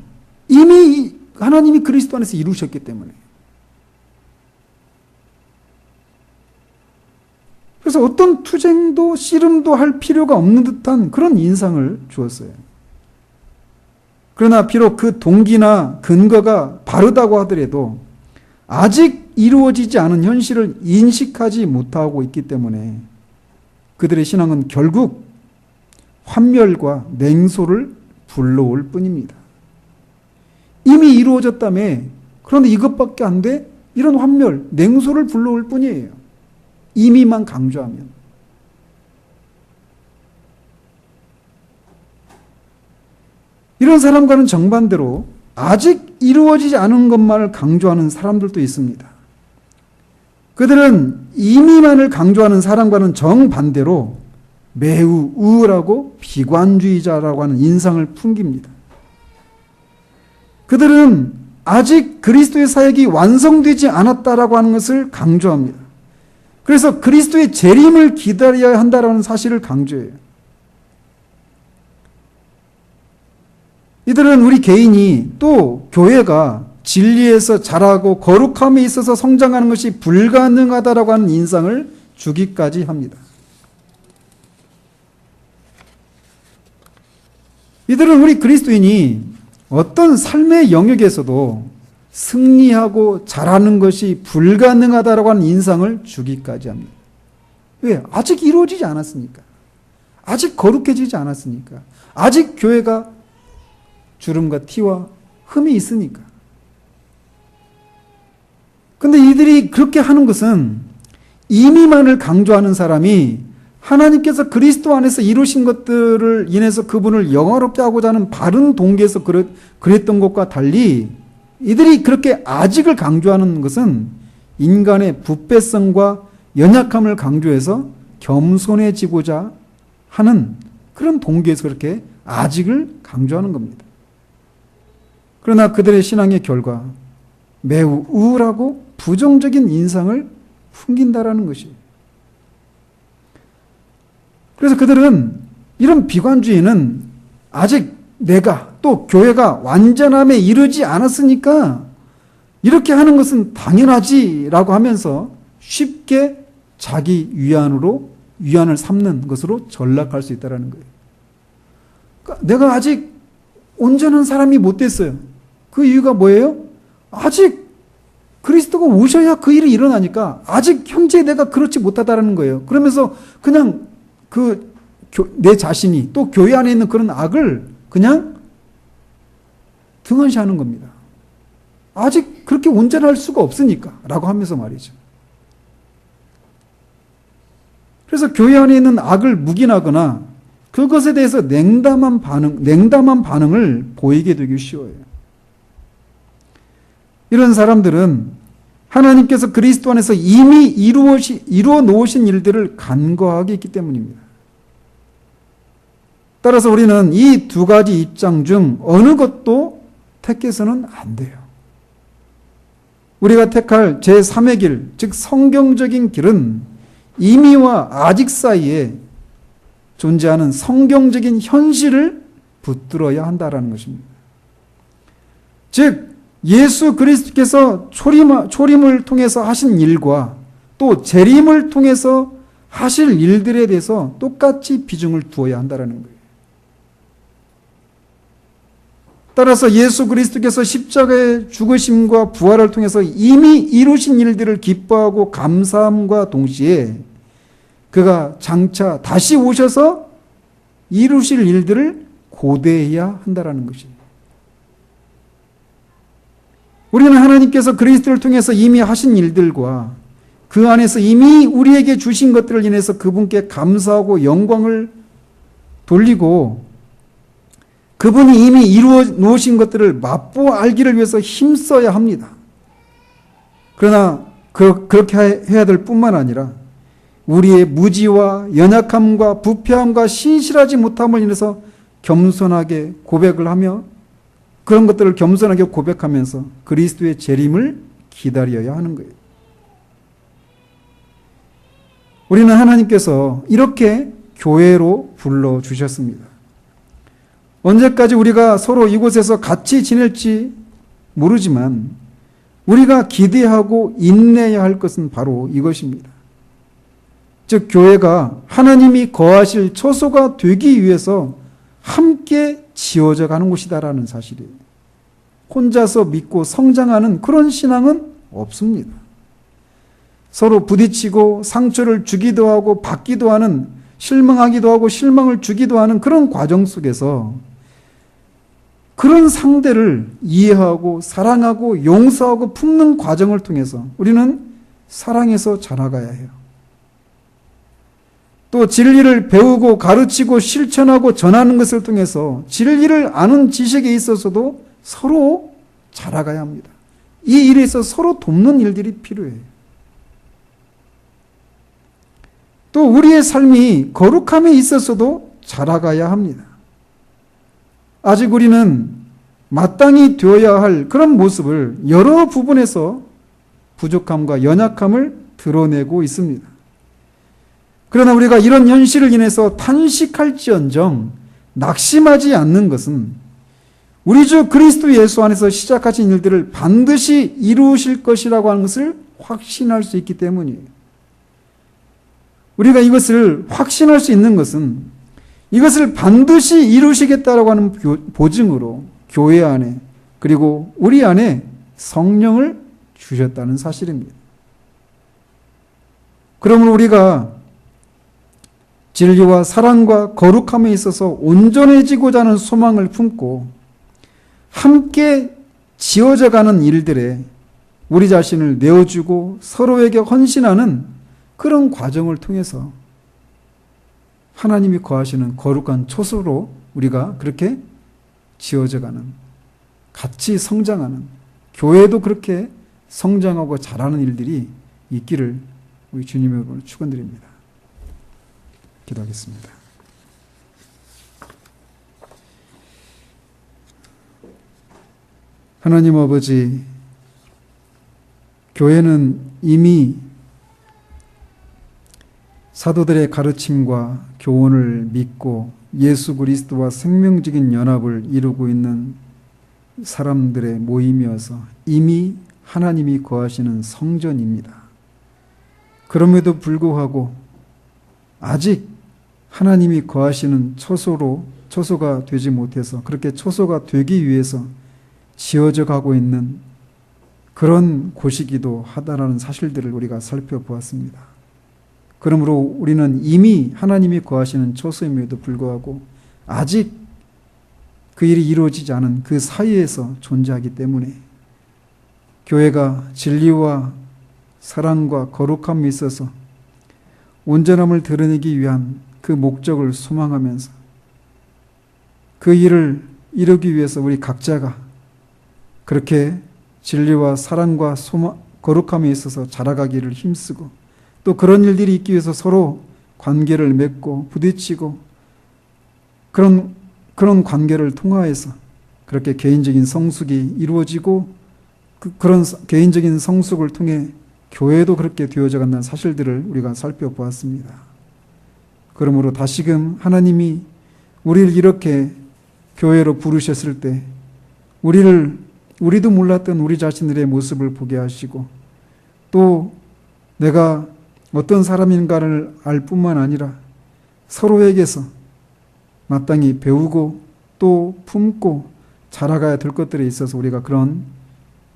이미 하나님이 그리스도 안에서 이루셨기 때문에. 그래서 어떤 투쟁도 씨름도 할 필요가 없는 듯한 그런 인상을 주었어요. 그러나 비록 그 동기나 근거가 바르다고 하더라도 아직 이루어지지 않은 현실을 인식하지 못하고 있기 때문에 그들의 신앙은 결국 환멸과 냉소를 불러올 뿐입니다. 이미 이루어졌다며 그런데 이것밖에 안 돼? 이런 환멸, 냉소를 불러올 뿐이에요. 이미만 강조하면. 이런 사람과는 정반대로 아직 이루어지지 않은 것만을 강조하는 사람들도 있습니다. 그들은 이미만을 강조하는 사람과는 정반대로 매우 우울하고 비관주의자라고 하는 인상을 풍깁니다. 그들은 아직 그리스도의 사역이 완성되지 않았다라고 하는 것을 강조합니다. 그래서 그리스도의 재림을 기다려야 한다라는 사실을 강조해요. 이들은 우리 개인이 또 교회가 진리에서 자라고 거룩함에 있어서 성장하는 것이 불가능하다라고 하는 인상을 주기까지 합니다. 이들은 우리 그리스도인이 어떤 삶의 영역에서도 승리하고 잘하는 것이 불가능하다라고 하는 인상을 주기까지 합니다. 왜? 아직 이루어지지 않았으니까. 아직 거룩해지지 않았으니까. 아직 교회가 주름과 티와 흠이 있으니까. 근데 이들이 그렇게 하는 것은 이미만을 강조하는 사람이 하나님께서 그리스도 안에서 이루신 것들을 인해서 그분을 영화롭게 하고자 하는 바른 동기에서 그랬던 것과 달리 이들이 그렇게 아직을 강조하는 것은 인간의 부패성과 연약함을 강조해서 겸손해지고자 하는 그런 동기에서 그렇게 아직을 강조하는 겁니다. 그러나 그들의 신앙의 결과 매우 우울하고 부정적인 인상을 풍긴다라는 것이에요. 그래서 그들은 이런 비관주의는 아직 내가 또 교회가 완전함에 이르지 않았으니까 이렇게 하는 것은 당연하지라고 하면서 쉽게 자기 위안을 삼는 것으로 전락할 수 있다는 거예요. 그러니까 내가 아직 온전한 사람이 못 됐어요. 그 이유가 뭐예요? 아직 그리스도가 오셔야 그 일이 일어나니까 아직 현재 내가 그렇지 못하다라는 거예요. 그러면서 그냥 내 자신이 또 교회 안에 있는 그런 악을 그냥 등한시하는 겁니다. 아직 그렇게 온전할 수가 없으니까 라고 하면서 말이죠. 그래서 교회 안에 있는 악을 묵인하거나 그것에 대해서 냉담한 반응을 보이게 되기 쉬워요. 이런 사람들은 하나님께서 그리스도 안에서 이미 이루어 놓으신 일들을 간과하게 있기 때문입니다. 따라서 우리는 이 두 가지 입장 중 어느 것도 택해서는 안 돼요. 우리가 택할 제3의 길, 즉 성경적인 길은 이미와 아직 사이에 존재하는 성경적인 현실을 붙들어야 한다라는 것입니다. 즉 예수 그리스도께서 초림을 통해서 하신 일과 또 재림을 통해서 하실 일들에 대해서 똑같이 비중을 두어야 한다는 거예요. 따라서 예수 그리스도께서 십자가의 죽으심과 부활을 통해서 이미 이루신 일들을 기뻐하고 감사함과 동시에 그가 장차 다시 오셔서 이루실 일들을 고대해야 한다는 것입니다. 우리는 하나님께서 그리스도를 통해서 이미 하신 일들과 그 안에서 이미 우리에게 주신 것들을 인해서 그분께 감사하고 영광을 돌리고 그분이 이미 이루어 놓으신 것들을 맛보아 알기를 위해서 힘써야 합니다. 그러나 그렇게 해야 될 뿐만 아니라 우리의 무지와 연약함과 부패함과 신실하지 못함을 인해서 겸손하게 고백을 하며 그런 것들을 겸손하게 고백하면서 그리스도의 재림을 기다려야 하는 거예요. 우리는 하나님께서 이렇게 교회로 불러주셨습니다. 언제까지 우리가 서로 이곳에서 같이 지낼지 모르지만 우리가 기대하고 인내해야 할 것은 바로 이것입니다. 즉 교회가 하나님이 거하실 처소가 되기 위해서 함께 지어져 가는 곳이다라는 사실이에요. 혼자서 믿고 성장하는 그런 신앙은 없습니다. 서로 부딪히고 상처를 주기도 하고 받기도 하는, 실망하기도 하고 실망을 주기도 하는 그런 과정 속에서 그런 상대를 이해하고 사랑하고 용서하고 품는 과정을 통해서 우리는 사랑해서 자라가야 해요. 또 진리를 배우고 가르치고 실천하고 전하는 것을 통해서 진리를 아는 지식에 있어서도 서로 자라가야 합니다. 이 일에 있어서 서로 돕는 일들이 필요해요. 또 우리의 삶이 거룩함에 있어서도 자라가야 합니다. 아직 우리는 마땅히 되어야 할 그런 모습을 여러 부분에서 부족함과 연약함을 드러내고 있습니다. 그러나 우리가 이런 현실을 인해서 탄식할지언정 낙심하지 않는 것은 우리 주 그리스도 예수 안에서 시작하신 일들을 반드시 이루실 것이라고 하는 것을 확신할 수 있기 때문이에요. 우리가 이것을 확신할 수 있는 것은 이것을 반드시 이루시겠다라고 하는 보증으로 교회 안에 그리고 우리 안에 성령을 주셨다는 사실입니다. 그러므로 우리가 진리와 사랑과 거룩함에 있어서 온전해지고자 하는 소망을 품고 함께 지어져가는 일들에 우리 자신을 내어주고 서로에게 헌신하는 그런 과정을 통해서 하나님이 거하시는 거룩한 처소로 우리가 그렇게 지어져가는, 같이 성장하는, 교회도 그렇게 성장하고 자라는 일들이 있기를 우리 주님의 이름으로 축원드립니다. 기도하겠습니다. 하나님 아버지, 교회는 이미 사도들의 가르침과 교훈을 믿고 예수 그리스도와 생명적인 연합을 이루고 있는 사람들의 모임이어서 이미 하나님이 거하시는 성전입니다. 그럼에도 불구하고 아직 하나님이 거하시는 처소가 되지 못해서 그렇게 처소가 되기 위해서 지어져 가고 있는 그런 곳이기도 하다라는 사실들을 우리가 살펴보았습니다. 그러므로 우리는 이미 하나님이 거하시는 처소임에도 불구하고 아직 그 일이 이루어지지 않은 그 사이에서 존재하기 때문에 교회가 진리와 사랑과 거룩함에 있어서 온전함을 드러내기 위한 그 목적을 소망하면서 그 일을 이루기 위해서 우리 각자가 그렇게 진리와 사랑과 거룩함에 있어서 자라가기를 힘쓰고 또 그런 일들이 있기 위해서 서로 관계를 맺고 부딪히고 그런 관계를 통하여서 그렇게 개인적인 성숙이 이루어지고 그런 개인적인 성숙을 통해 교회도 그렇게 되어져 간다는 사실들을 우리가 살펴보았습니다. 그러므로 다시금 하나님이 우리를 이렇게 교회로 부르셨을 때 우리도 몰랐던 우리 자신들의 모습을 보게 하시고 또 내가 어떤 사람인가를 알 뿐만 아니라 서로에게서 마땅히 배우고 또 품고 자라가야 될 것들에 있어서 우리가 그런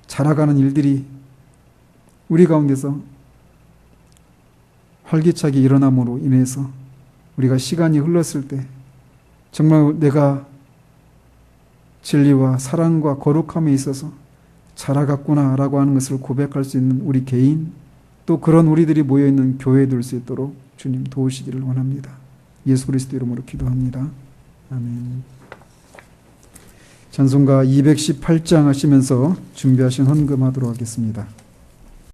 자라가는 일들이 우리 가운데서 활기차게 일어남으로 인해서 우리가 시간이 흘렀을 때 정말 내가 진리와 사랑과 거룩함에 있어서 자라갔구나라고 하는 것을 고백할 수 있는 우리 개인 또 그런 우리들이 모여있는 교회에 될 수 있도록 주님 도우시기를 원합니다. 예수 그리스도 이름으로 기도합니다. 아멘. 찬송가 218장 하시면서 준비하신 헌금하도록 하겠습니다.